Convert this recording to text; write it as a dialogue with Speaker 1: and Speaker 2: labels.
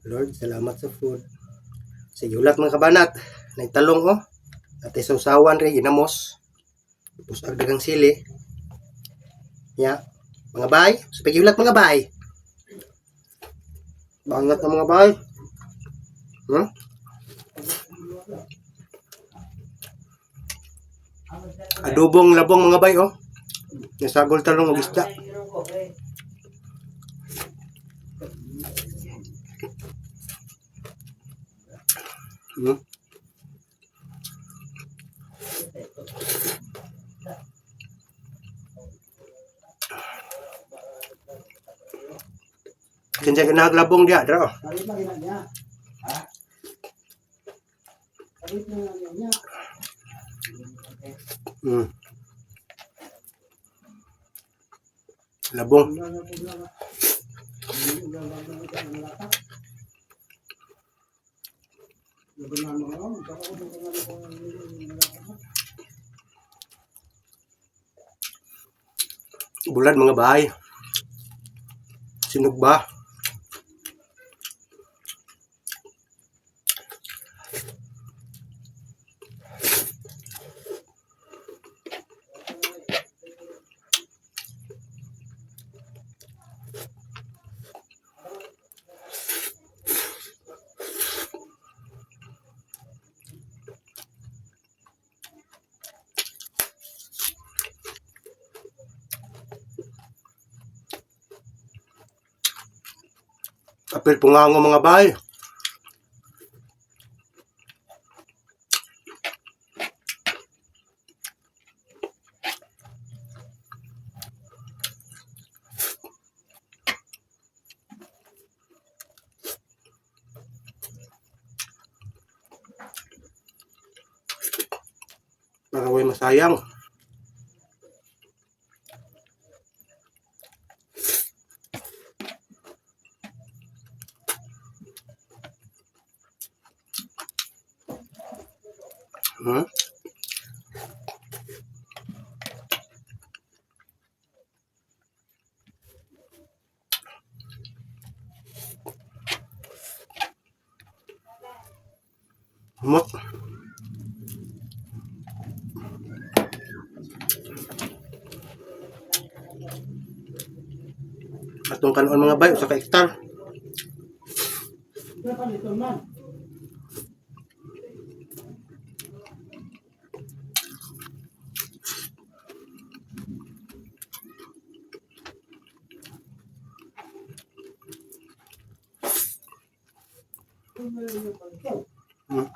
Speaker 1: Lord, salamat sa food. Sige, ulat mga kabanat. Nagtalong oh. At sausawan rin, ginamos. Tapos agdagang sili. Ya. Mga bay. Sige, ulat mga bay. Bangat na mga bay. Hmm? Adobong labong mga bay oh. Nasagol talong og isda. Hmm? Kinsay kinaglabong dia, dra. Hmm. Labong. Bulan mga bahay. Sinog ba? Kapil pungango mga bahay. Para way masayang. Hmm? Humot. Atong kanon mga bay sa ka-hektar. Hmm.